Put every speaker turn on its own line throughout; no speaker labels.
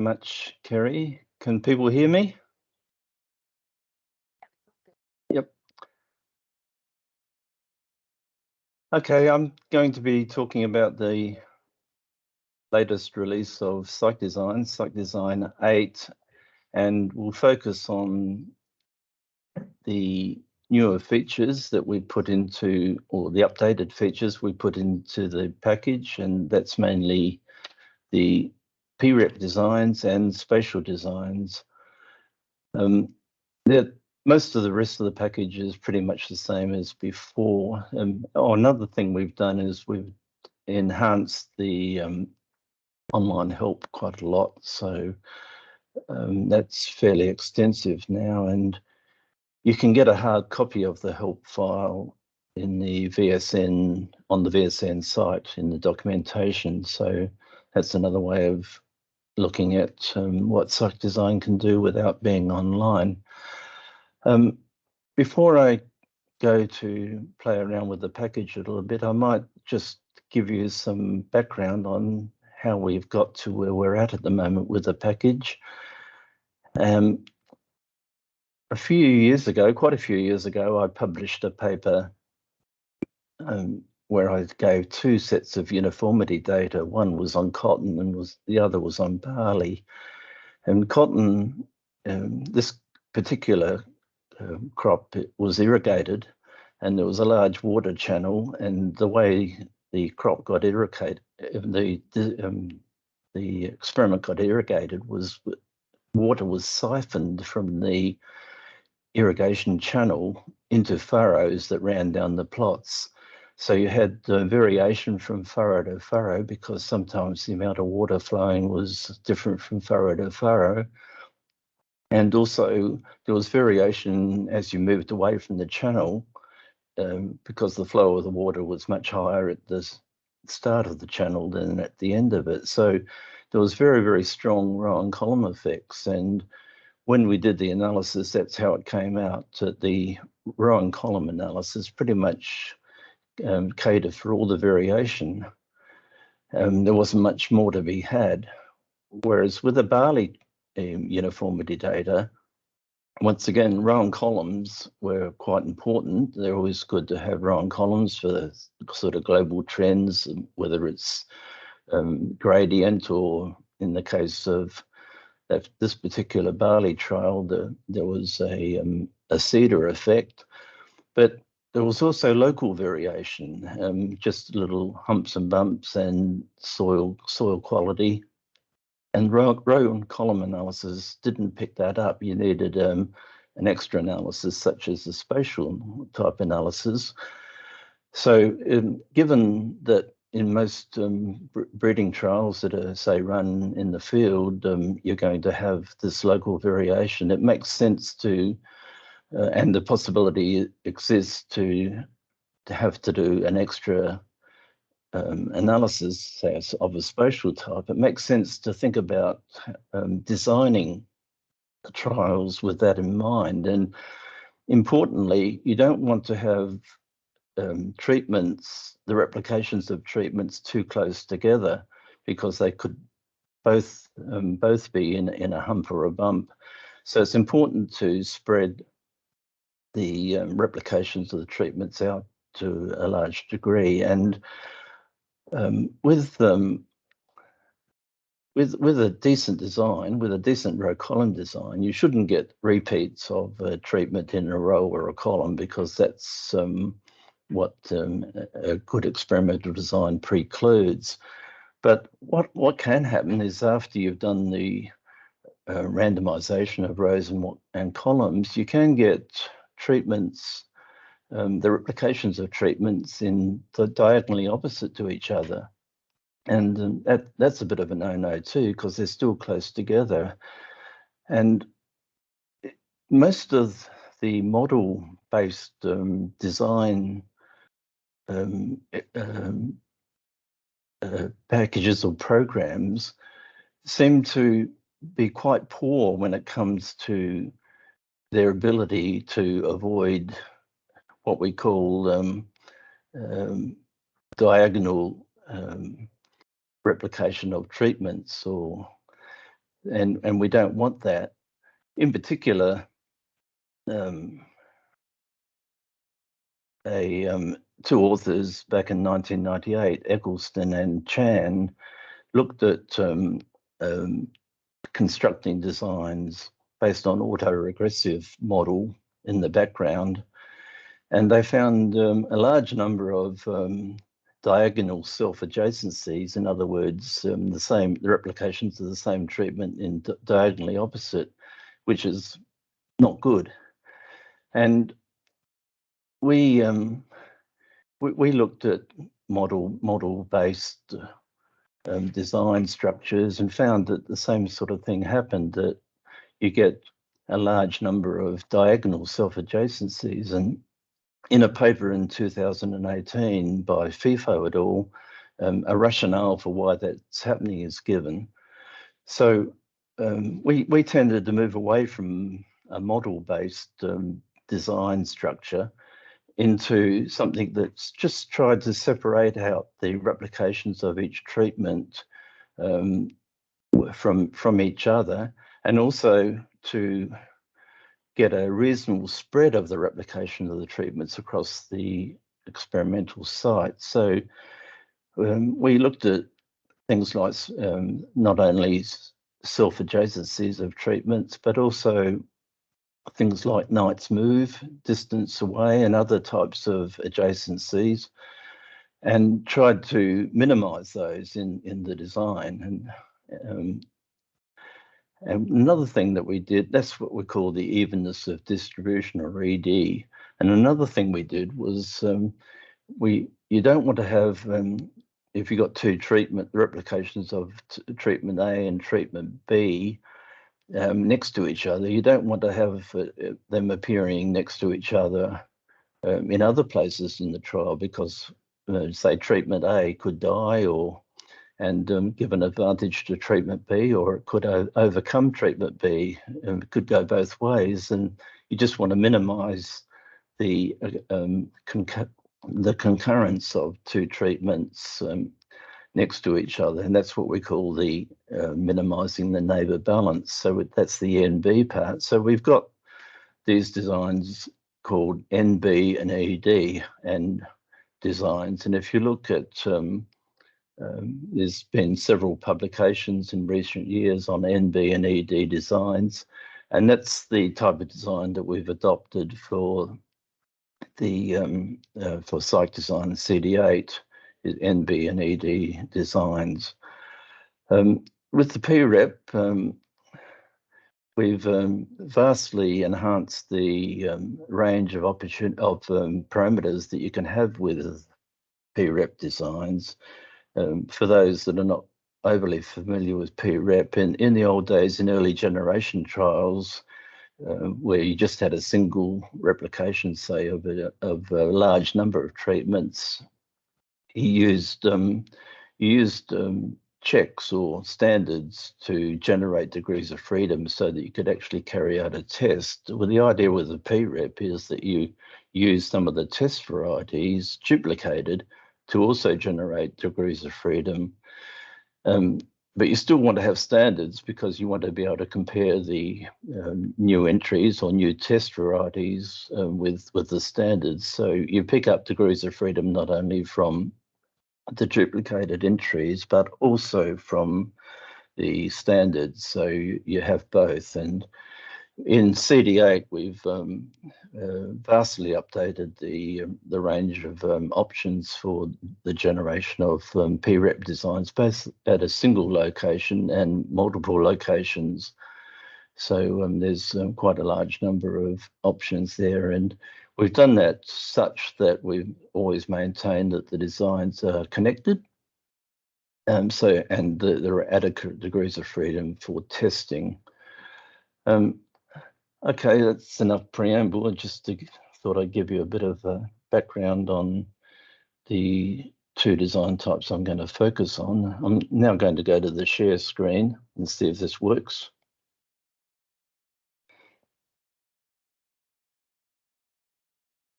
very much, Kerry. Can people hear me? Yep. Okay, I'm going to be talking about the latest release of CycDesign, CycDesign 8, and we'll focus on the newer features that we put into, or the updated features we put into the package, and that's mainly the PREP designs and spatial designs. Most of the rest of the package is pretty much the same as before. Another thing we've done is we've enhanced the online help quite a lot, so that's fairly extensive now, and you can get a hard copy of the help file in the VSN, on the VSN site in the documentation. So that's another way of looking at what CycDesign can do without being online. Before I go to play around with the package a little bit, I might just give you some background on how we've got to where we're at the moment with the package. A few years ago, quite a few years ago, I published a paper where I gave two sets of uniformity data. One was on cotton and the other was on barley. And cotton, this particular crop, it was irrigated, and there was a large water channel, and the way the crop got irrigated, the experiment got irrigated was water was siphoned from the irrigation channel into furrows that ran down the plots. So you had variation from furrow to furrow, because sometimes the amount of water flowing was different from furrow to furrow. And also there was variation as you moved away from the channel, because the flow of the water was much higher at the start of the channel than at the end of it. So there was very, very strong row and column effects. And when we did the analysis, that's how it came out. The row and column analysis pretty much catered for all the variation. There wasn't much more to be had. Whereas with the barley uniformity data, once again, row and columns were quite important. They're always good to have row and columns for the sort of global trends, whether it's gradient, or in the case of this particular barley trial, there was a cedar effect, but there was also local variation, just little humps and bumps, and soil quality. And row and column analysis didn't pick that up. You needed an extra analysis, such as the spatial type analysis. So given that in most breeding trials that are, say, run in the field, you're going to have this local variation, it makes sense to, and the possibility exists to have to do an extra analysis, say, of a spatial type. It makes sense to think about designing the trials with that in mind. And importantly, you don't want to have treatments, the replications of treatments, too close together, because they could both be in a hump or a bump. So it's important to spread the replications of the treatments out to a large degree. And with a decent design, with a decent row column design, you shouldn't get repeats of a treatment in a row or a column, because that's what a good experimental design precludes. But what can happen is, after you've done the randomization of rows and columns, you can get treatments, the replications of treatments in diagonally opposite to each other. And that's a bit of a no-no too, because they're still close together. And most of the model-based design packages or programs seem to be quite poor when it comes to their ability to avoid what we call diagonal replication of treatments, or and we don't want that. In particular, two authors back in 1998, Eccleston and Chan, looked at constructing designs based on autoregressive model in the background, and they found a large number of diagonal self-adjacencies. In other words, the replications of the same treatment in diagonally opposite, which is not good. And we looked at model-based design structures and found that the same sort of thing happened, that you get a large number of diagonal self-adjacencies. And in a paper in 2018 by FIFO et al., a rationale for why that's happening is given. So we tended to move away from a model-based design structure into something that's just tried to separate out the replications of each treatment from each other, and also to get a reasonable spread of the replication of the treatments across the experimental site. So we looked at things like not only self-adjacencies of treatments, but also things like Knight's move, distance away, and other types of adjacencies, and tried to minimize those in the design. And another thing that we did, that's what we call the evenness of distribution, or ED. And another thing we did was you don't want to have, if you've got two treatment replications of treatment A and treatment B next to each other, you don't want to have them appearing next to each other in other places in the trial, because say treatment A could die and give an advantage to treatment B, or it could overcome treatment B, and it could go both ways. And you just want to minimize the concurrence of two treatments next to each other, and that's what we call the minimizing the neighbor balance. So that's the NB part. So we've got these designs called NB and ED and designs, and if you look at there's been several publications in recent years on NB and ED designs, and that's the type of design that we've adopted for the for CycDesign CD8, is NB and ED designs. With the PREP, we've vastly enhanced the range of parameters that you can have with PREP designs. For those that are not overly familiar with PREP, in the old days, in early generation trials, where you just had a single replication, say, of a large number of treatments, you used checks or standards to generate degrees of freedom so that you could actually carry out a test. Well, the idea with the PREP is that you use some of the test varieties duplicated to also generate degrees of freedom. But you still want to have standards, because you want to be able to compare the new entries or new test varieties with the standards. So you pick up degrees of freedom not only from the duplicated entries, but also from the standards. So you have both. And in CD8, we've vastly updated the range of options for the generation of PREP designs, both at a single location and multiple locations. So there's quite a large number of options there, and we've done that such that we've always maintained that the designs are connected. And there are adequate degrees of freedom for testing. Okay, that's enough preamble. I just thought I'd give you a bit of a background on the two design types I'm going to focus on. I'm now going to go to the share screen and see if this works.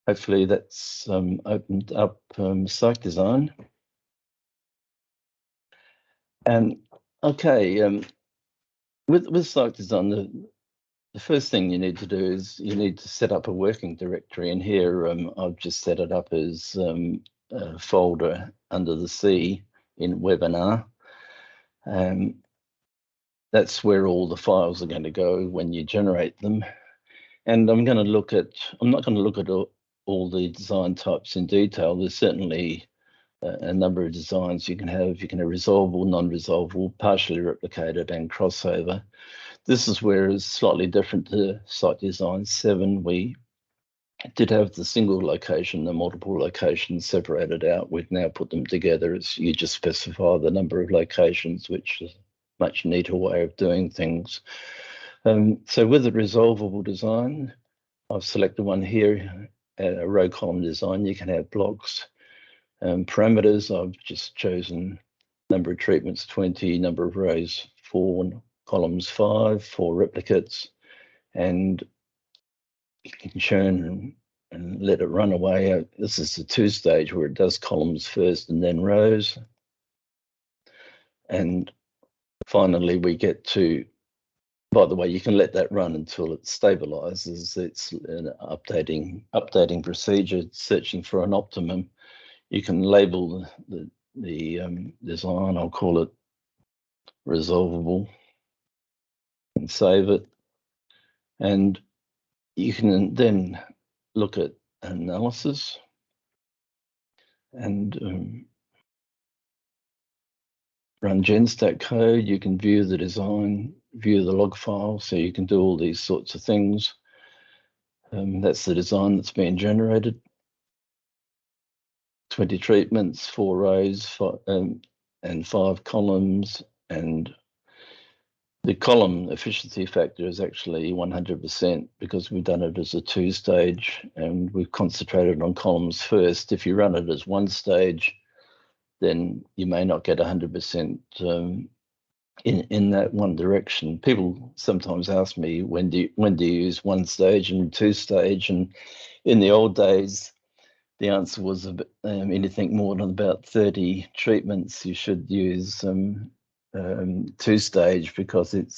Hopefully that's opened up CycDesign. And okay, With CycDesign, the first thing you need to do is you need to set up a working directory. And here I've just set it up as a folder under the C in webinar. That's where all the files are going to go when you generate them. And I'm not going to look at all the design types in detail. There's certainly a number of designs you can have. You can have resolvable, non-resolvable, partially replicated, and crossover. This is where it's slightly different to CycDesign 7. We did have the single location, the multiple locations separated out. We've now put them together as you just specify the number of locations, which is a much neater way of doing things. So with the resolvable design, I've selected one here, a row column design. You can have blocks. Parameters, I've just chosen number of treatments 20, number of rows 4, columns 5, 4 replicates, and you can churn and let it run away. This is the 2-stage where it does columns first and then rows. And finally we get to, by the way, you can let that run until it stabilizes. It's an updating procedure, searching for an optimum. You can label the design, I'll call it resolvable, and save it. And you can then look at analysis and run GenStat code. You can view the design, view the log file, so you can do all these sorts of things. That's the design that's being generated. 20 treatments, 4 rows, and 5 columns, and the column efficiency factor is actually 100% because we've done it as a 2-stage and we've concentrated on columns first. If you run it as 1 stage, then you may not get 100% in that one direction. People sometimes ask me, when do you use 1 stage and 2 stage? And in the old days, the answer was anything more than about 30 treatments, you should use 2-stage because it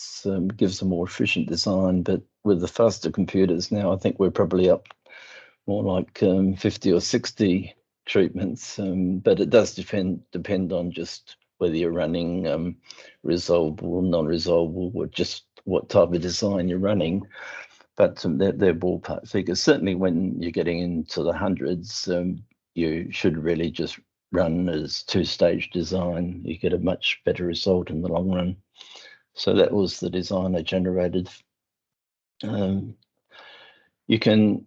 gives a more efficient design. But with the faster computers now, I think we're probably up more like 50 or 60 treatments. But it does depend on just whether you're running resolvable, non-resolvable, or just what type of design you're running. But they're ballpark figures. Certainly when you're getting into the hundreds, you should really just run as 2-stage design. You get a much better result in the long run. So that was the design I generated. You can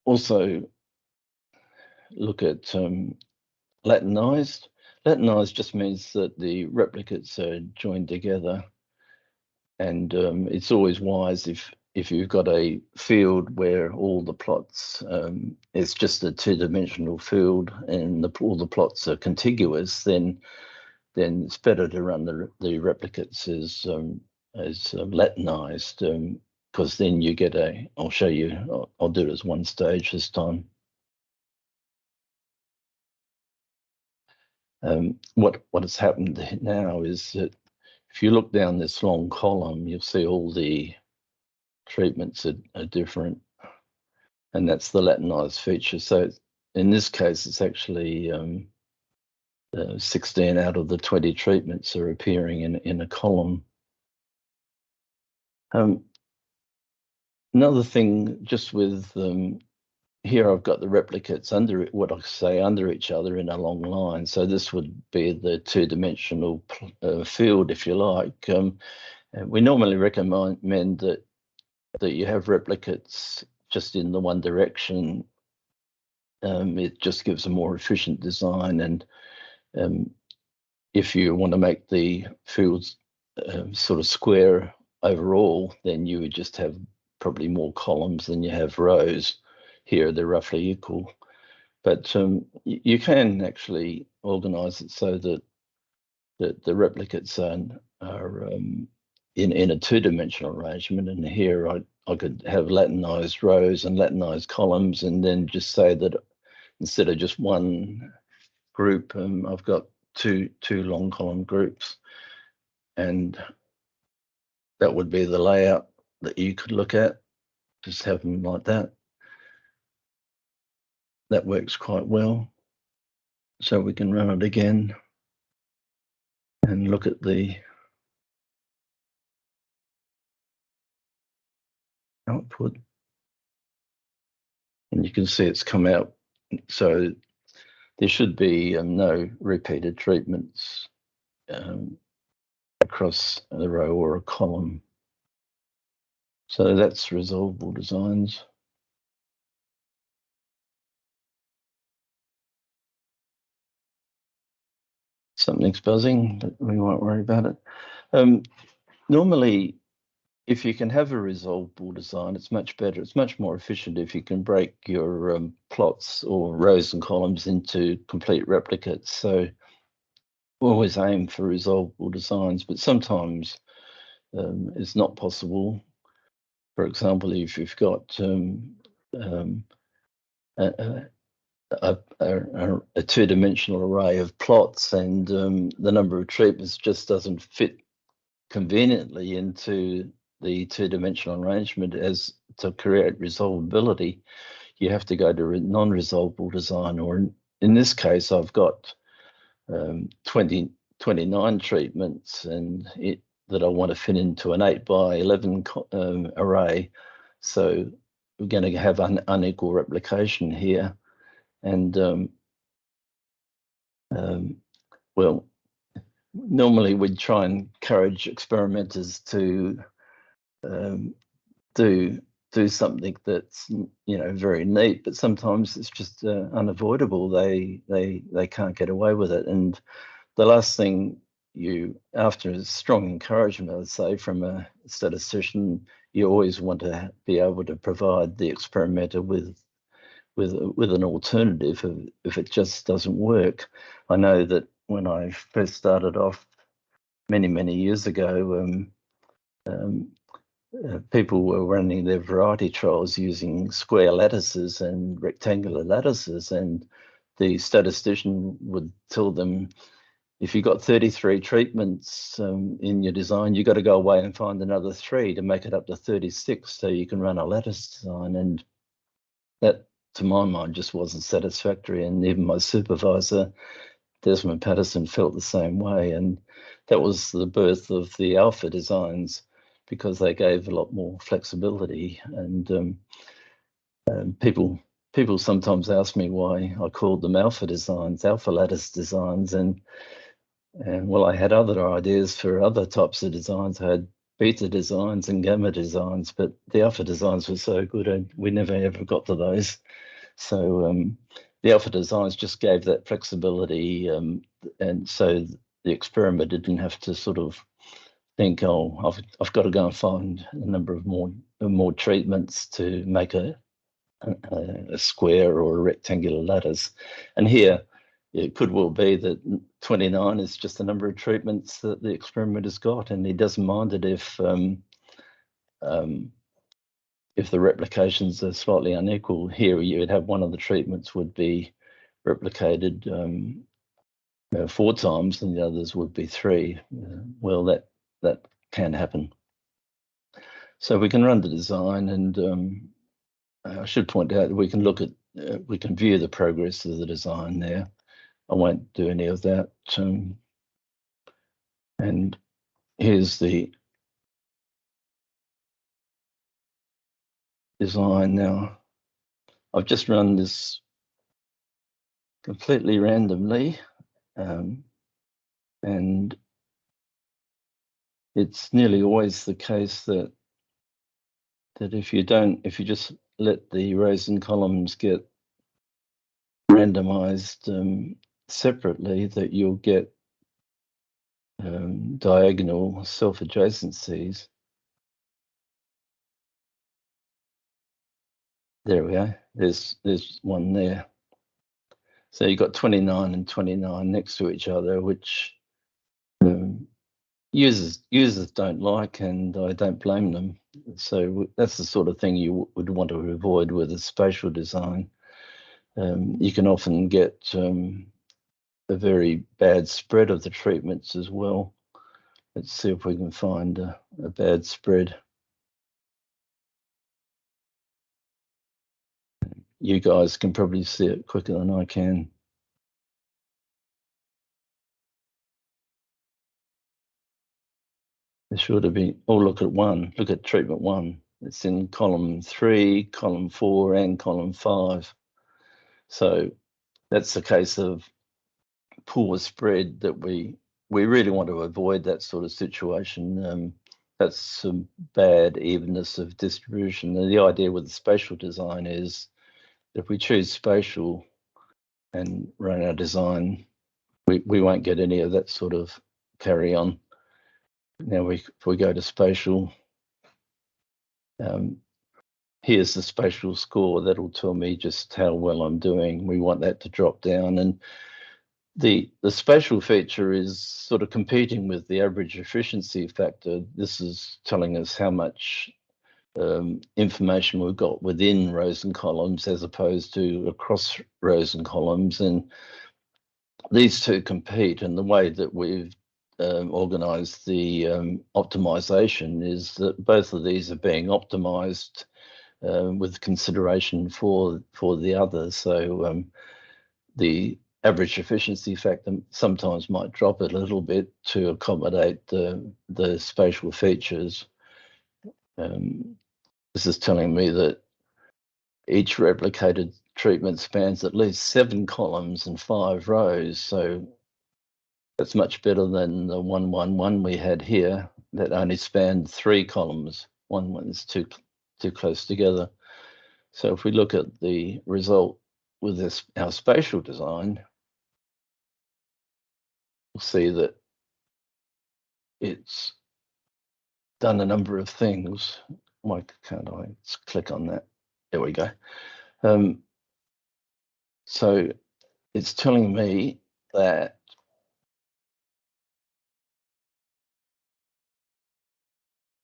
also look at Latinized. Latinized just means that the replicates are joined together. And it's always wise if you've got a field where all the plots, it's just a 2-dimensional field and all the plots are contiguous, then it's better to run the replicates as Latinized, because then you get I'll show you, I'll do it as 1 stage this time. What has happened now is that if you look down this long column, you'll see all the treatments are different, and that's the Latinized feature. So in this case, it's actually 16 out of the 20 treatments are appearing in a column. Another thing, just with here, I've got the replicates under each other in a long line. So this would be the 2-dimensional field, if you like. We normally recommend that you have replicates just in the one direction. It just gives a more efficient design. And if you want to make the fields sort of square overall, then you would just have probably more columns than you have rows. Here they're roughly equal, but you can actually organize it so that the replicates are in a 2-dimensional arrangement. And here I could have Latinized rows and Latinized columns, and then just say that instead of just one group, I've got two long column groups. and that would be the layout that you could look at. Just have them like that. That works quite well. So we can run it again and look at the output. And you can see it's come out. So there should be no repeated treatments across a row or a column. So that's Resolvable Designs. Something's buzzing, but we won't worry about it. Normally, if you can have a resolvable design, it's much better. It's much more efficient if you can break your plots or rows and columns into complete replicates. So always aim for resolvable designs, but sometimes it's not possible. For example, if you've got a two-dimensional array of plots and the number of treatments just doesn't fit conveniently into the two-dimensional arrangement as to create resolvability, you have to go to a non-resolvable design, or in this case, I've got 29 treatments and that I want to fit into an 8x11 array. So we're going to have unequal replication here. And well, normally we'd try and encourage experimenters to do something that's very neat, but sometimes it's just unavoidable. They can't get away with it. And the last thing after a strong encouragement, I would say, from a statistician, you always want to be able to provide the experimenter with an alternative if it just doesn't work. I know that when I first started off many years ago, people were running their variety trials using square lattices and rectangular lattices, and the statistician would tell them, if you've got 33 treatments in your design, you've got to go away and find another 3 to make it up to 36 so you can run a lattice design. And that, to my mind, just wasn't satisfactory. And even my supervisor, Desmond Patterson, felt the same way. And that was the birth of the alpha designs, because they gave a lot more flexibility. And people sometimes ask me why I called them alpha designs, alpha lattice designs. And well, I had other ideas for other types of designs. I had beta designs and gamma designs, but the alpha designs were so good and we never ever got to those. So the alpha designs just gave that flexibility, and so the experimenter didn't have to sort of think, oh, I've got to go and find a number of more treatments to make a square or a rectangular lattice. And here, it could well be that 29 is just the number of treatments that the experimenter has got, and he doesn't mind it if the replications are slightly unequal. Here, you would have one of the treatments would be replicated 4 times, and the others would be 3. Well, that can happen. So we can run the design, and I should point out that we can look at, we can view the progress of the design there. I won't do any of that. And here's the design now. I've just run this completely randomly, and it's nearly always the case that if you just let the rows and columns get randomized separately, that you'll get diagonal self-adjacencies. There we go. There's one there. So you've got 29 and 29 next to each other, which users don't like, and I don't blame them. So that's the sort of thing you would want to avoid with a spatial design. You can often get a very bad spread of the treatments as well. Let's see if we can find a bad spread. You guys can probably see it quicker than I can. There should have been, oh, look at one, look at treatment 1. It's in column 3, column 4, and column 5. So that's the case of poor spread that we really want to avoid that sort of situation. That's some bad evenness of distribution. And the idea with the spatial design is if we choose spatial and run our design, we won't get any of that sort of carry on. Now, if we go to spatial, here's the spatial score. That'll tell me just how well I'm doing. We want that to drop down. And the spatial feature is sort of competing with the average efficiency factor. This is telling us how much information we've got within rows and columns as opposed to across rows and columns. And these two compete, and the way that we've organized the optimization is that both of these are being optimized with consideration for the other. So the average efficiency factor sometimes might drop a little bit to accommodate the spatial features. This is telling me that each replicated treatment spans at least 7 columns and 5 rows. So that's much better than the 111 we had here that only spanned 3 columns. One is too close together. So if we look at the result with this, our spatial design, we'll see that it's done a number of things. Why can't I? Let's click on that. There we go. So it's telling me that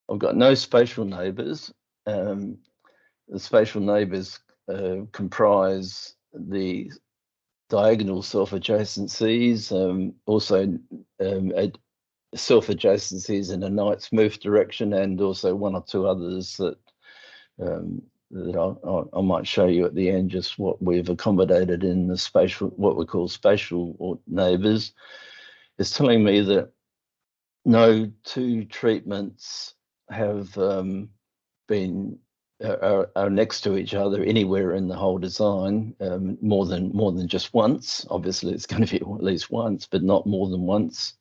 I've got no spatial neighbors. The spatial neighbors comprise the diagonal self-adjacencies, also self-adjacencies in a Knight's-Move direction, and also 1 or 2 others that I might show you at the end, just what we've accommodated in the spatial, what we call spatial neighbors. It's telling me that no 2 treatments have been are next to each other anywhere in the whole design, more than just once. Obviously, it's going to be at least once, but not more than once.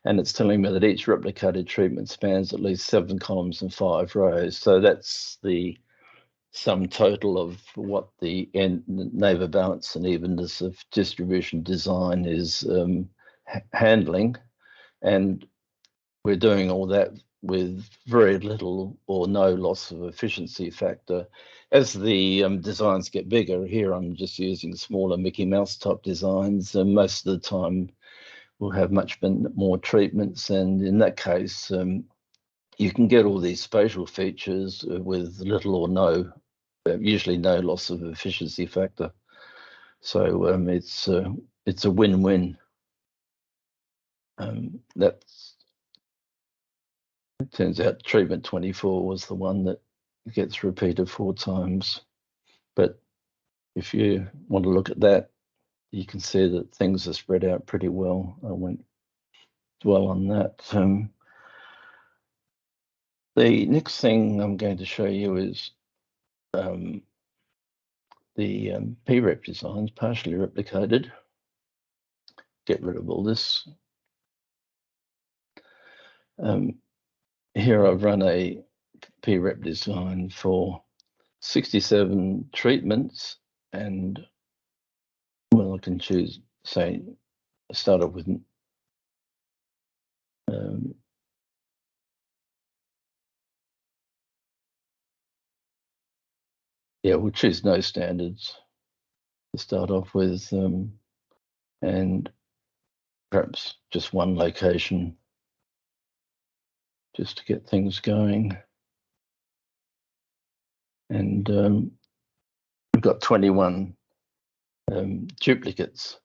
And it's telling me that each replicated treatment spans at least 7 columns and 5 rows. So that's the sum total of what the neighbor balance and evenness of distribution design is handling. And we're doing all that with very little or no loss of efficiency factor. As the designs get bigger, here I'm just using smaller Mickey Mouse type designs, and most of the time we'll have much more treatments, and in that case you can get all these spatial features with little or no, usually no loss of efficiency factor. So it's a win-win. It turns out treatment 24 was the one that gets repeated 4 times. But if you want to look at that, you can see that things are spread out pretty well. I won't dwell on that. The next thing I'm going to show you is the PREP designs, partially replicated. Get rid of all this. Here I've run a PREP design for 67 treatments, and well, I can choose, say, start off with yeah, we'll choose no standards to start off with, and perhaps just 1 location just to get things going. And we've got 21 duplicates.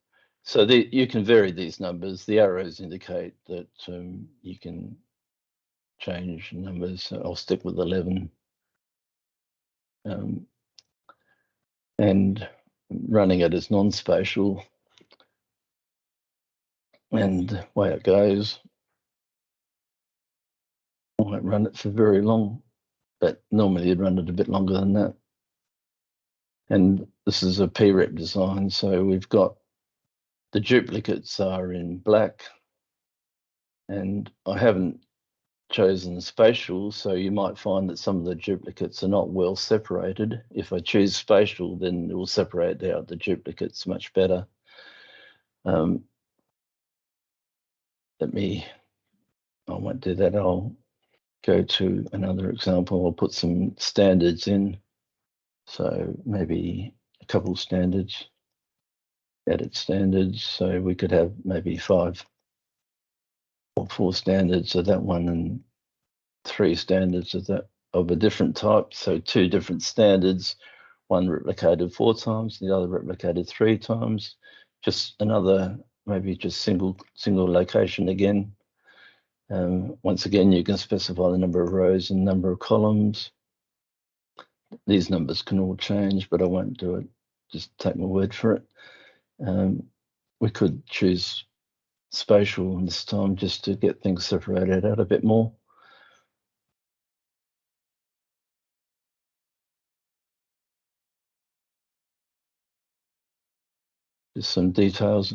So you can vary these numbers. The arrows indicate that you can change numbers. I'll stick with 11. And running it as non-spatial, and way it goes. I won't run it for very long, but normally you'd run it a bit longer than that. And this is a PREP design, so we've got the duplicates are in black, and I haven't chosen spatial, so you might find that some of the duplicates are not well separated. If I choose spatial, then it will separate out the duplicates much better. I won't do that. I'll go to another example. I'll put some standards in. So maybe a couple standards, edit standards. So we could have maybe 5 or 4 standards of that one and 3 standards of that of a different type. So 2 different standards, one replicated 4 times, the other replicated 3 times. Just another, maybe just single location again. Once again, you can specify the number of rows and number of columns. These numbers can all change, but I won't do it. Just take my word for it. We could choose spatial this time just to get things separated out a bit more. Just some details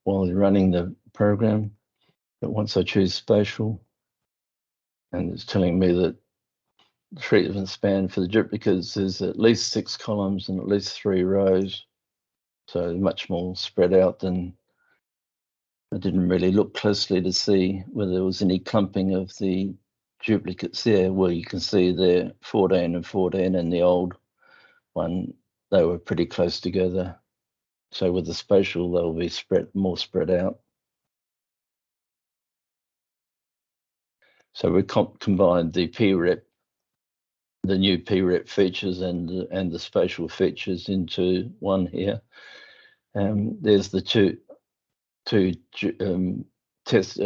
while you're running the program. But once I choose spatial, and it's telling me that the treatment span for the duplicates is at least 6 columns and at least 3 rows. So much more spread out than I didn't really look closely to see whether there was any clumping of the duplicates there. Well, you can see there 14 and 14 and the old one, they were pretty close together. So with the spatial, they'll be more spread out. So we combined the PREP, the new PREP features and the spatial features into one here. There's the two test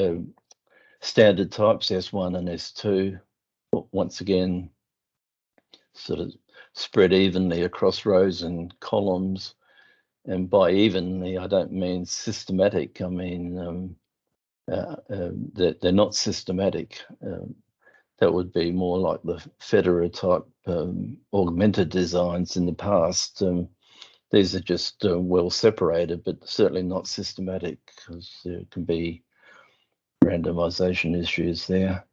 standard types, S1 and S2. Once again, sort of spread evenly across rows and columns. And by evenly, I don't mean systematic. I mean they're not systematic. That would be more like the Federer type augmented designs in the past. These are just well separated, but certainly not systematic, because there can be randomization issues there.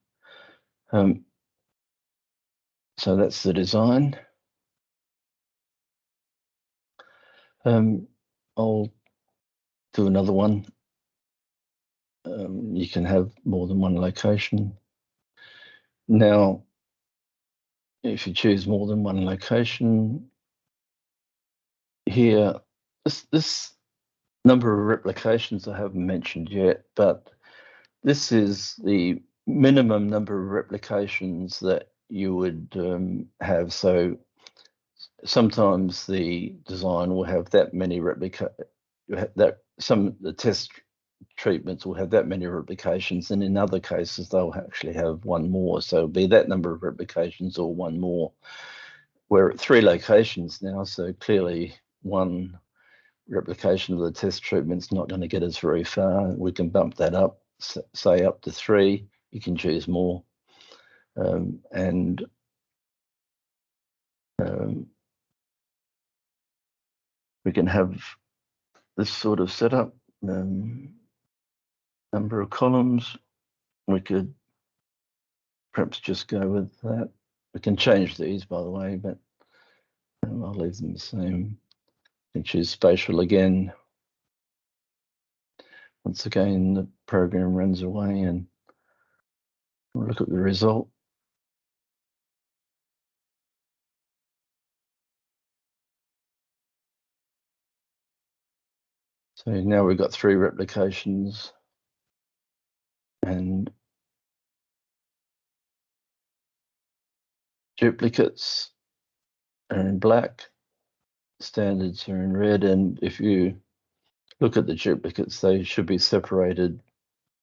So that's the design. I'll do another one. You can have more than one location. Now, if you choose more than one location, here, this number of replications I haven't mentioned yet, but this is the minimum number of replications that you would have. So sometimes the design will have that many the test treatments will have that many replications, and in other cases they'll actually have one more. So it'll be that number of replications or one more. We're at 3 locations now, so clearly one replication of the test treatment's not going to get us very far. We can bump that up, say up to 3. You can choose more. We can have this sort of setup, number of columns. We could perhaps just go with that. We can change these, by the way, but I'll leave them the same. You can choose spatial again. Once again, the program runs away and we'll look at the result. So now we've got 3 replications, and duplicates are in black, standards are in red, and if you look at the duplicates, they should be separated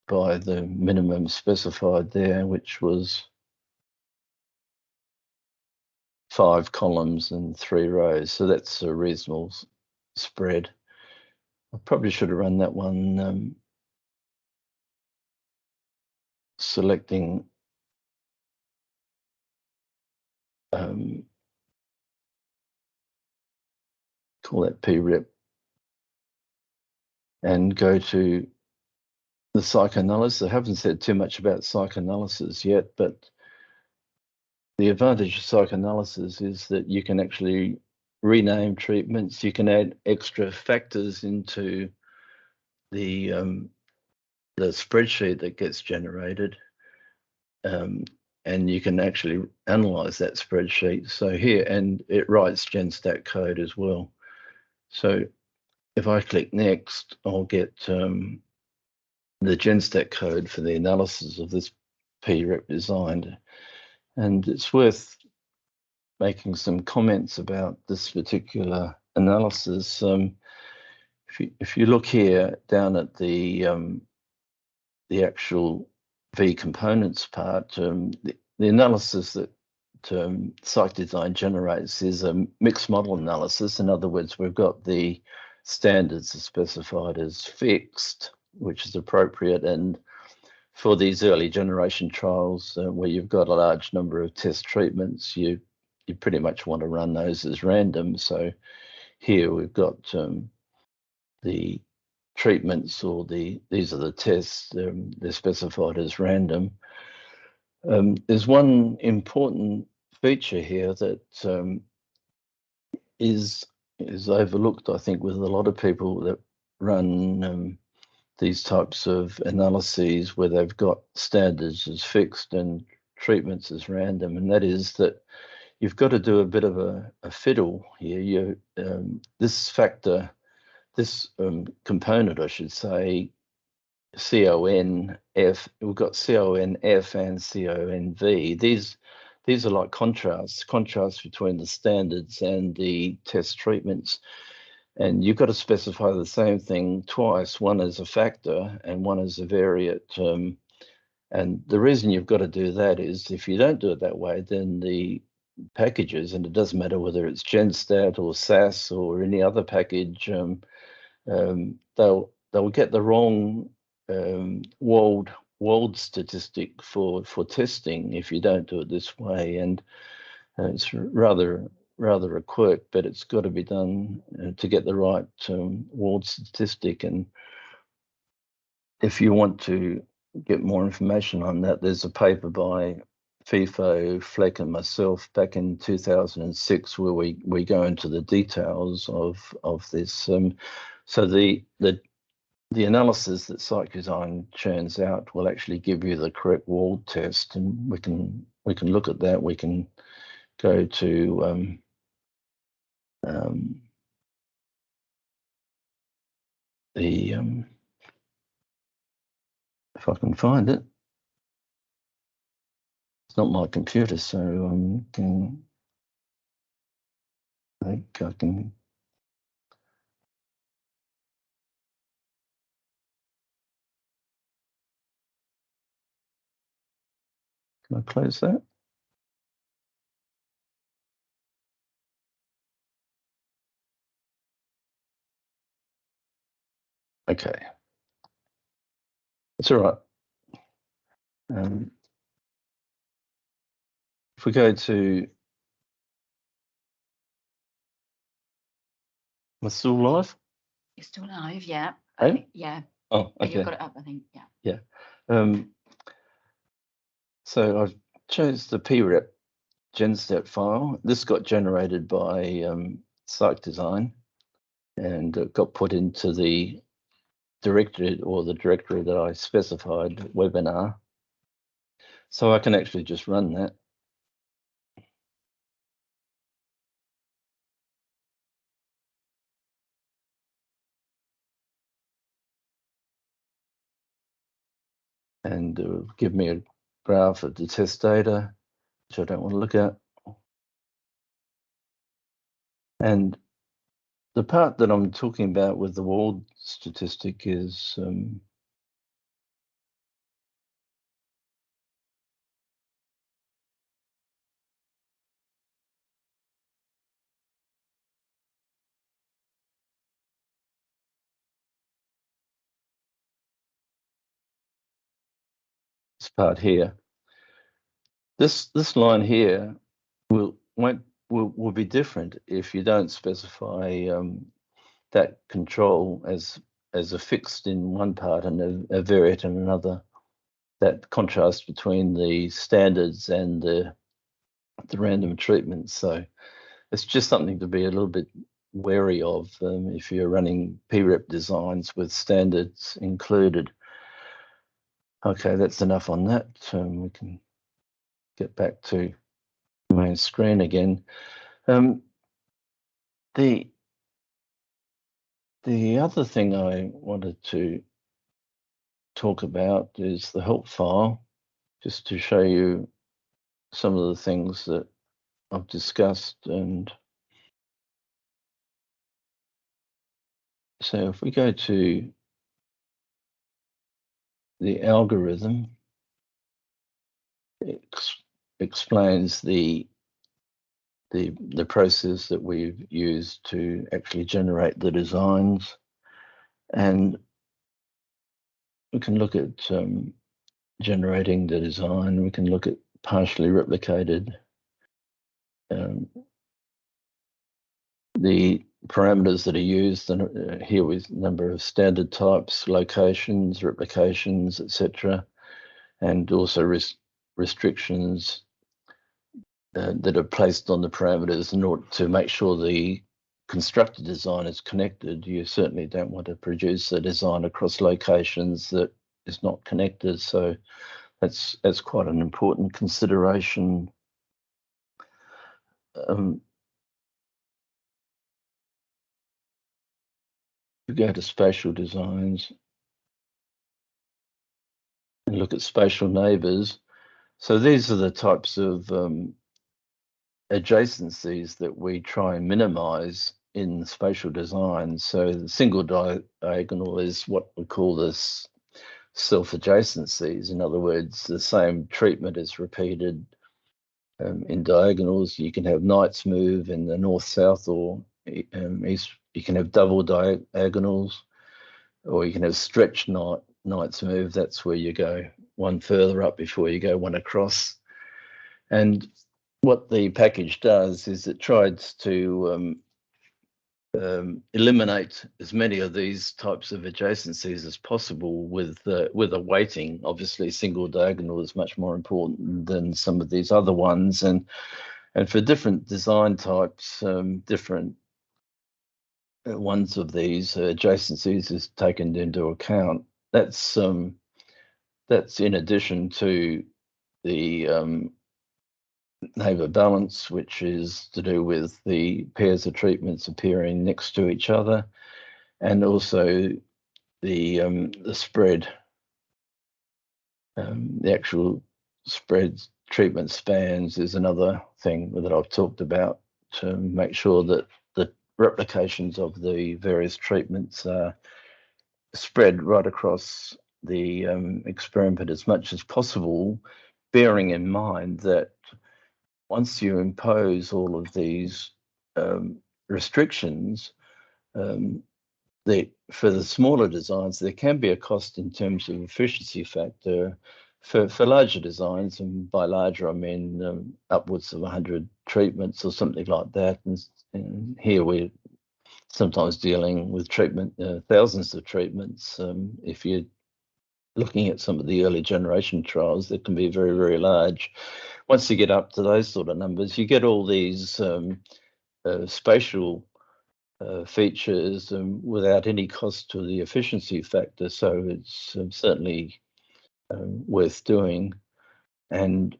by the minimum specified there, which was 5 columns and 3 rows. So that's a reasonable spread. I probably should have run that one selecting call that prep and go to the psychoanalysis. I haven't said too much about psychoanalysis yet, but the advantage of psychoanalysis is that you can actually rename treatments. You can add extra factors into the spreadsheet that gets generated, and you can actually analyze that spreadsheet. So here, and it writes GenStat code as well. So if I click next, I'll get the GenStat code for the analysis of this prep design. And it's worth making some comments about this particular analysis. If you look here down at the actual V components part, the analysis that CycDesign generates is a mixed model analysis. In other words, we've got the standards are specified as fixed, which is appropriate, and for these early generation trials where you've got a large number of test treatments, you pretty much want to run those as random. So here we've got the treatments, or these are the tests, they're specified as random. There's one important feature here that is overlooked, I think, with a lot of people that run these types of analyses where they've got standards as fixed and treatments as random, and that is that you've got to do a bit of a fiddle here. This factor, this component, I should say, CONF, we've got CONF and CONV. These are like contrasts between the standards and the test treatments. And you've got to specify the same thing twice, one as a factor and one as a variate. And the reason you've got to do that is if you don't do it that way, then the packages, and it doesn't matter whether it's GenStat or SAS or any other package, they'll get the wrong Wald statistic for testing if you don't do it this way. And it's rather a quirk, but it's got to be done to get the right Wald statistic. And if you want to get more information on that, there's a paper by FIFO, Fleck, and myself back in 2006 where we go into the details of this. So the analysis that CycDesign churns out will actually give you the correct Wald test, and we can look at that. We can go to if I can find it. It's not my computer, so I think I can. Can I close that? Okay, it's all right. If we go to, am I still live?
You're still live, yeah.
Yeah. Oh, okay.
You've got it up, I think. Yeah.
Yeah. So I chose the prep GenStat file. This got generated by CycDesign and got put into the directory, or the directory that I specified, webinar. So I can actually just run that. And it will give me a graph of the test data, which I don't want to look at. And the part that I'm talking about with the wall statistic is this part here. This line here will be different if you don't specify that control as a fixed in one part and a variate in another. That contrast between the standards and the random treatment. So it's just something to be a little bit wary of if you're running PREP designs with standards included. Okay, that's enough on that. We can get back to the main screen again. The other thing I wanted to talk about is the help file, just to show you some of the things that I've discussed. And so if we go to the algorithm, it explains the process that we've used to actually generate the designs. And we can look at generating the design. We can look at partially replicated. The parameters that are used here with number of standard types, locations, replications, etc., and also restrictions that are placed on the parameters in order to make sure the constructed design is connected. You certainly don't want to produce a design across locations that is not connected. So that's quite an important consideration. You go to spatial designs and look at spatial neighbors. So these are the types of adjacencies that we try and minimize in spatial design. So the single diagonal is what we call this self-adjacencies. In other words, the same treatment is repeated in diagonals. You can have Knight's move in the north-south or east. You can have double diagonals, or you can have stretched Knight's move. That's where you go one further up before you go one across. And what the package does is it tries to eliminate as many of these types of adjacencies as possible with a weighting. Obviously, single diagonal is much more important than some of these other ones, and for different design types, different ones of these adjacencies is taken into account. That's in addition to the neighbor balance, which is to do with the pairs of treatments appearing next to each other, and also the spread, the actual spread treatment spans is another thing that I've talked about to make sure that the replications of the various treatments are spread right across the experiment as much as possible, bearing in mind that once you impose all of these restrictions, for the smaller designs, there can be a cost in terms of efficiency factor. For larger designs, and by larger I mean upwards of 100 treatments or something like that. And here we're sometimes dealing with thousands of treatments. If you're looking at some of the early generation trials, that can be very, very large. Once you get up to those sort of numbers, you get all these spatial features without any cost to the efficiency factor. So it's certainly worth doing. And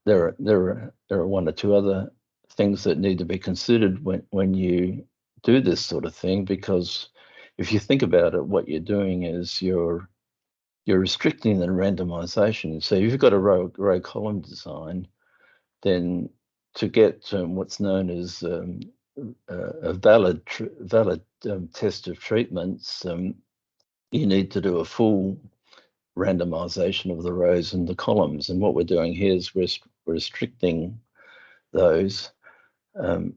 there are one or two other things that need to be considered when you do this sort of thing, because if you think about it, what you're doing is you're restricting the randomization. So if you've got a row column design, then to get what's known as a valid test of treatments, you need to do a full randomization of the rows and the columns. And what we're doing here is we're restricting those. And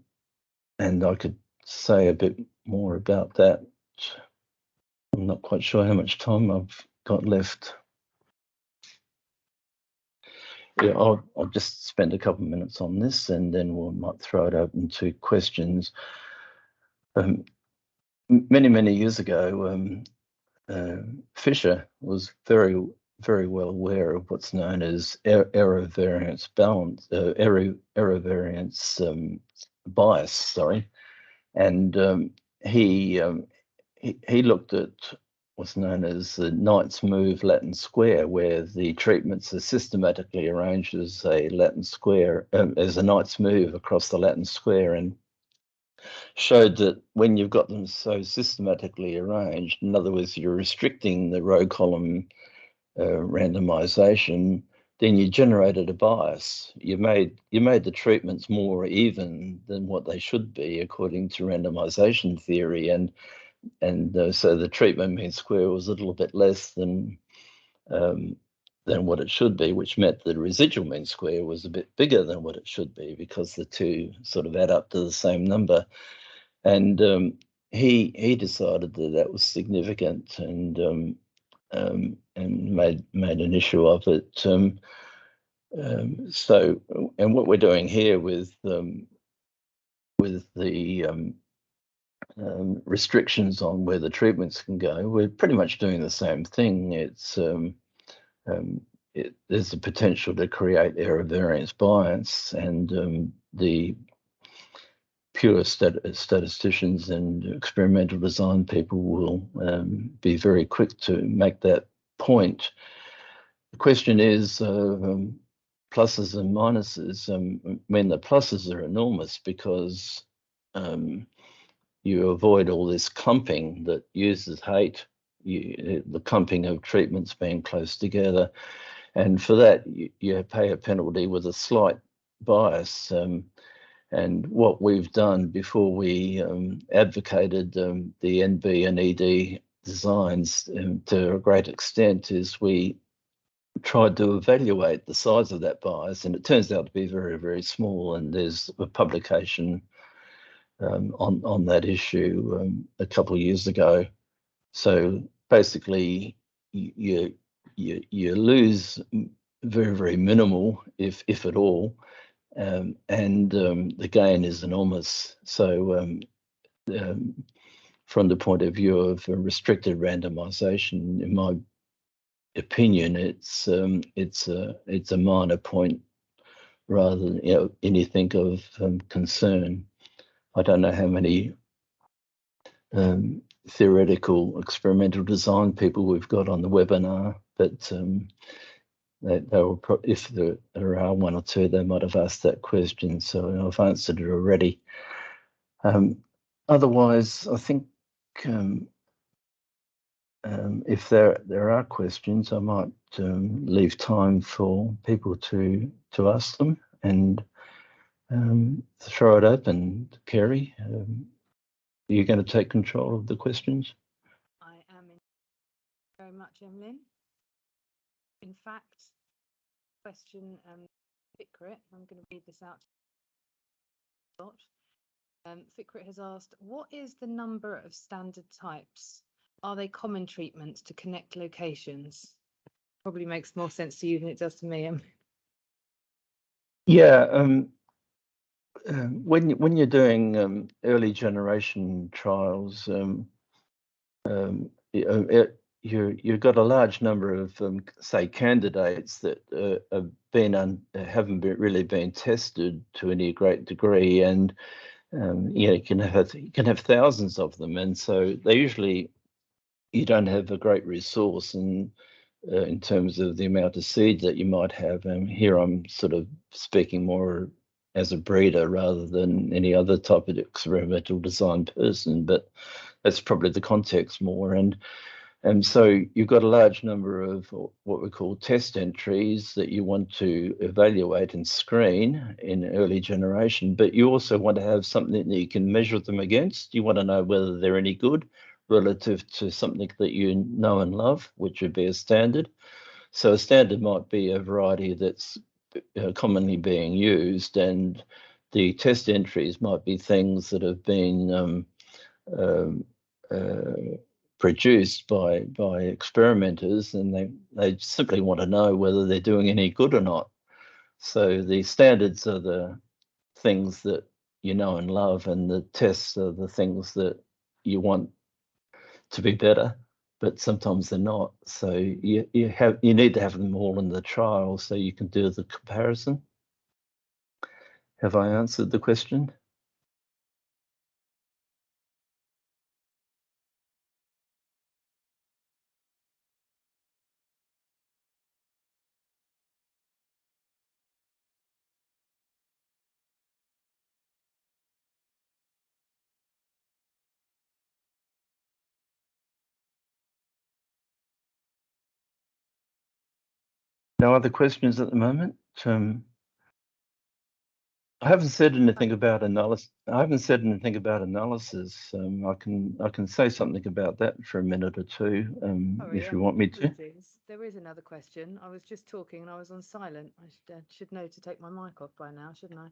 I could say a bit more about that. I'm not quite sure how much time I've got left. Yeah, I'll just spend a couple of minutes on this, and then we might throw it open to questions. Many years ago, Fisher was very well aware of what's known as error variance balance, error variance bias. Sorry, and he looked at what's known as the Knight's move Latin square, where the treatments are systematically arranged as a Latin square, as a Knight's move across the Latin square, and showed that when you've got them so systematically arranged, in other words, you're restricting the row column randomization, then you generated a bias. You made the treatments more even than what they should be according to randomization theory, and so the treatment mean square was a little bit less than what it should be, which meant the residual mean square was a bit bigger than what it should be, because the two sort of add up to the same number. And he decided that was significant, and made an issue of it. So, and what we're doing here with the restrictions on where the treatments can go, we're pretty much doing the same thing. It's there's the potential to create error variance bias, and the pure statisticians and experimental design people will be very quick to make that point. The question is pluses and minuses. I mean, the pluses are enormous because you avoid all this clumping that users hate, the clumping of treatments being close together. And for that, you pay a penalty with a slight bias. And what we've done before we advocated the NB and ED designs to a great extent is we tried to evaluate the size of that bias, and it turns out to be very small. And there's a publication on that issue a couple of years ago. So basically, you lose very minimal, if at all, and the gain is enormous. So from the point of view of a restricted randomization, in my opinion, it's a minor point rather than anything of concern. I don't know how many theoretical experimental design people we've got on the webinar, but they will if there are one or two, they might have asked that question, so I've answered it already. Otherwise, I think if there are questions, I might leave time for people to ask them, and throw it open. Kerry, are you going to take control of the questions?
I am. Very much, Emlyn. In fact, question Fikrit, I'm going to read this out. Fikrit has asked, what is the number of standard types? Are they common treatments to connect locations? Probably makes more sense to you than it does to me.
Yeah, when you're doing early generation trials, you've got a large number of say candidates that haven't really been tested to any great degree, and you can have thousands of them, and so they usually, you don't have a great resource in terms of the amount of seed that you might have. And here I'm sort of speaking more as a breeder rather than any other type of experimental design person, but that's probably the context more. And And so you've got a large number of what we call test entries that you want to evaluate and screen in early generation, but you also want to have something that you can measure them against. You want to know whether they're any good relative to something that you know and love, which would be a standard. So a standard might be a variety that's commonly being used, and the test entries might be things that have been produced by experimenters, and they simply want to know whether they're doing any good or not. So the standards are the things that you know and love, and the tests are the things that you want to be better, but sometimes they're not. So you need to have them all in the trial so you can do the comparison. Have I answered the question? No other questions at the moment? I haven't said anything about analysis. I can say something about that for a minute or two,
Sorry,
if you want me to.
apologies. There is another question. I was just talking and I was on silent. I should know to take my mic off by now, shouldn't I?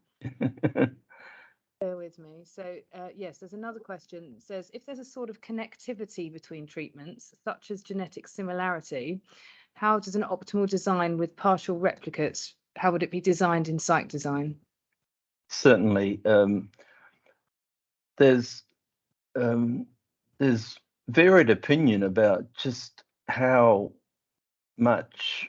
Bear with me. So yes, there's another question. It says, if there's a sort of connectivity between treatments, such as genetic similarity, how does an optimal design with partial replicates, how would it be designed in CycDesign?
Certainly, there's varied opinion about just how much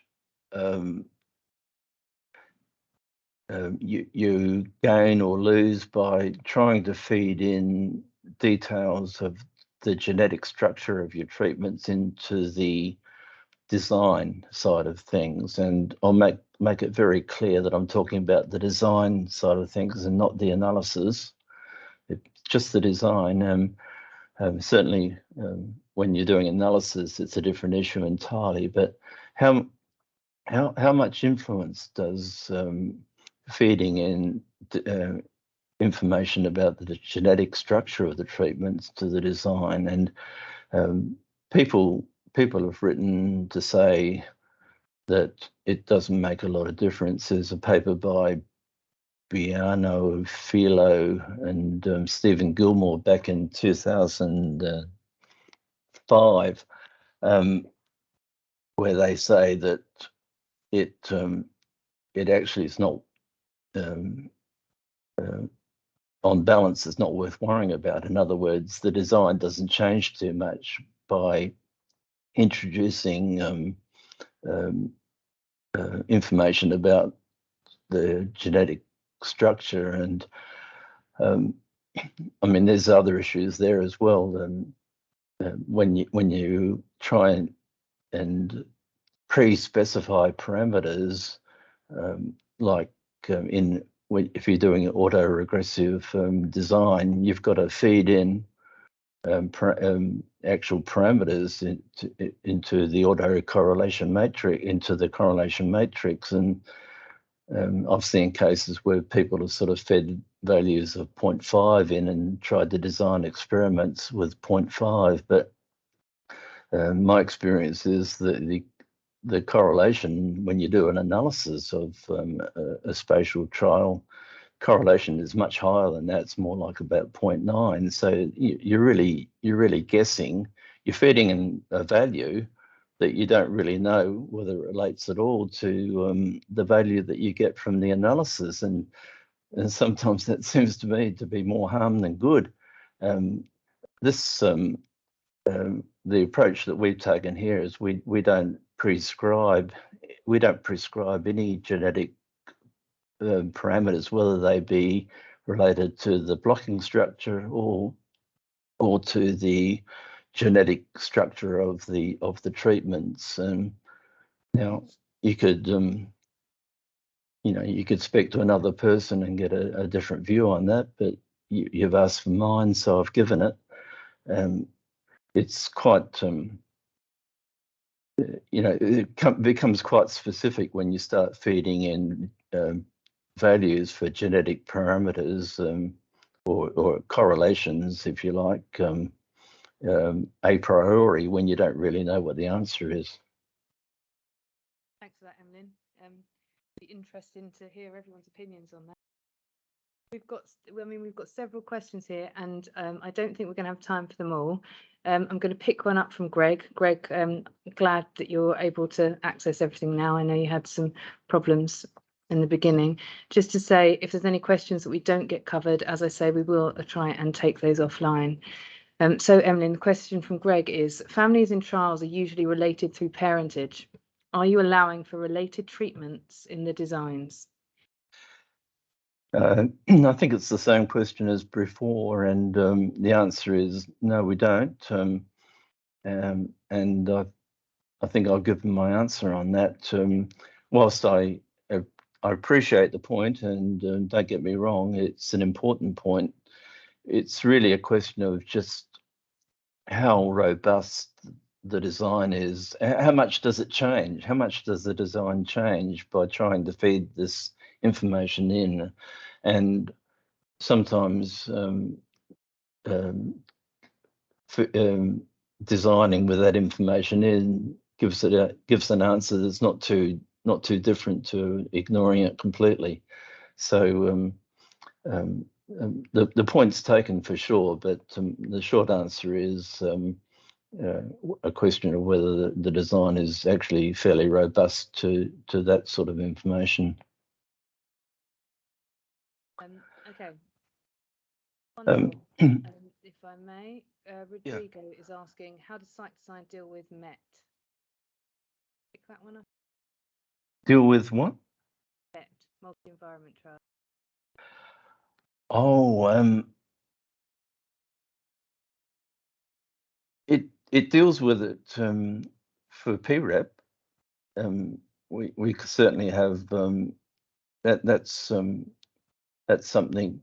you gain or lose by trying to feed in details of the genetic structure of your treatments into the design side of things. And I'll make it very clear that I'm talking about the design side of things and not the analysis. It's just the design. Certainly, when you're doing analysis, it's a different issue entirely. But how much influence does feeding in information about the genetic structure of the treatments to the design? And people have written to say that it doesn't make a lot of difference. There's a paper by Biano, Philo, and Stephen Gilmore back in 2005, where they say that it actually is not, on balance, it's not worth worrying about. In other words, the design doesn't change too much by introducing information about the genetic structure. And I mean, there's other issues there as well. And when you try and pre-specify parameters, like if you're doing autoregressive design, you've got to feed in actual parameters into the autocorrelation matrix, into the correlation matrix. And I've seen cases where people have sort of fed values of 0.5 in and tried to design experiments with 0.5, but my experience is that the correlation, when you do an analysis of a spatial trial, correlation is much higher than that. It's more like about 0.9. So you're really guessing. You're feeding in a value that you don't really know whether it relates at all to the value that you get from the analysis. And sometimes that seems to me to be more harm than good. The approach that we've taken here is we don't prescribe any genetic parameters, whether they be related to the blocking structure or to the genetic structure of the treatments. And now you could you could speak to another person and get a different view on that, but you've asked for mine, so I've given it. It's quite it becomes quite specific when you start feeding in values for genetic parameters or correlations, if you like, a priori, when you don't really know what the answer is.
Thanks for that, Emlyn. Be interesting to hear everyone's opinions on that. We've got several questions here, and I don't think we're going to have time for them all. I'm going to pick one up from Greg. Greg, glad that you're able to access everything now. I know you had some problems in the beginning. Just to say, if there's any questions that we don't get covered, as I say, we will try and take those offline. So, Emlyn, the question from Greg is, families in trials are usually related through parentage. Are you allowing for related treatments in the designs?
I think it's the same question as before, and the answer is no, we don't. And I think I'll give them my answer on that. Whilst I appreciate the point, and don't get me wrong, it's an important point. It's really a question of just how robust the design is. How much does it change? How much does the design change by trying to feed this information in? And sometimes designing with that information in gives an answer that's not too different to ignoring it completely. So the point's taken for sure, but the short answer is a question of whether the design is actually fairly robust to that sort of information.
Okay. If I may, Rodrigo is asking, how does CycDesign deal with MET? Pick that one up.
Deal with what?
MET, multi-environment trial.
Oh, it deals with it for PREP. We certainly have that's something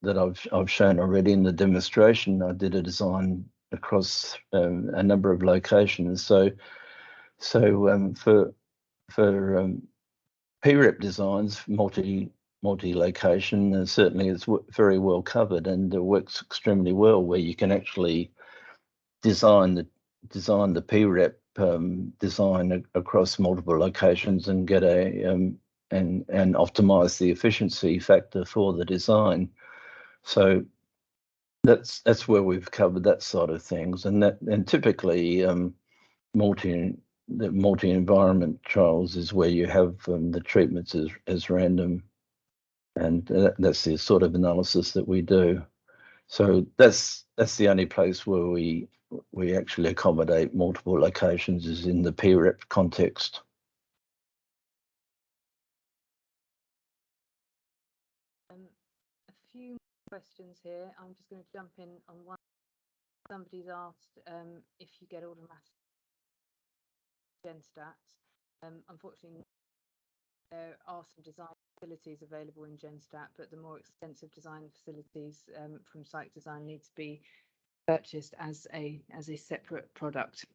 that I've shown already in the demonstration. I did a design across a number of locations. So for PREP designs, multi-location, certainly it's very well covered, and it works extremely well where you can actually design the PREP design across multiple locations and get and optimize the efficiency factor for the design. So that's where we've covered that side of things, and typically multi-environment trials is where you have the treatments as random, and that's the sort of analysis that we do. So that's the only place where we actually accommodate multiple locations is in the PREP context.
A few questions here. I'm just going to jump in on one. Somebody's asked if you get automatic GenStat. Unfortunately, there are some design facilities available in GenStat, but the more extensive design facilities from CycDesign need to be purchased as a separate product.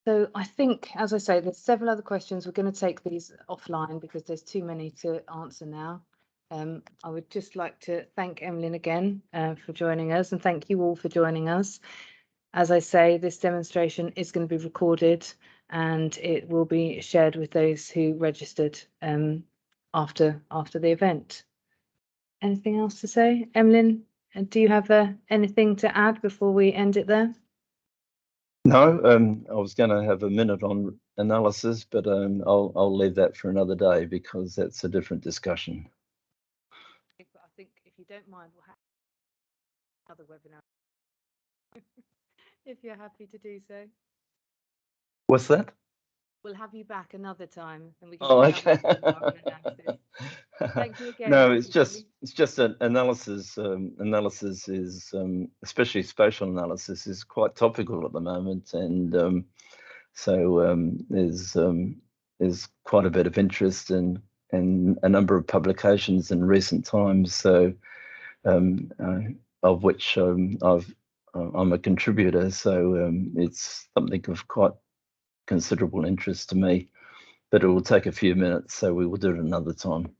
So I think, as I say, there's several other questions. We're going to take these offline because there's too many to answer now. I would just like to thank Emlyn again for joining us, and thank you all for joining us. As I say, this demonstration is going to be recorded and it will be shared with those who registered after the event. Anything else to say, Emlyn? Do you have anything to add before we end it there?
No, I was going to have a minute on analysis, but I'll leave that for another day because that's a different discussion.
I think if you don't mind, we'll have another webinar if you're happy to do so.
What's that?
We'll have you back another time, and we can.
Oh, okay.
Thank you again.
No, it's just an analysis. Analysis is, especially spatial analysis, is quite topical at the moment, and so there's quite a bit of interest in a number of publications in recent times. So of which I'm a contributor, so it's something of quite considerable interest to me, but it will take a few minutes, so we will do it another time.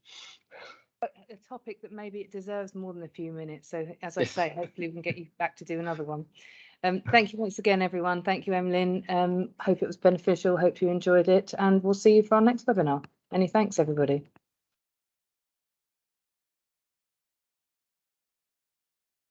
A topic that maybe it deserves more than a few minutes. So as I say, hopefully we can get you back to do another one. Thank you once again, everyone. Thank you, Emlyn. Hope it was beneficial. Hope you enjoyed it, and we'll see you for our next webinar. Many thanks, everybody.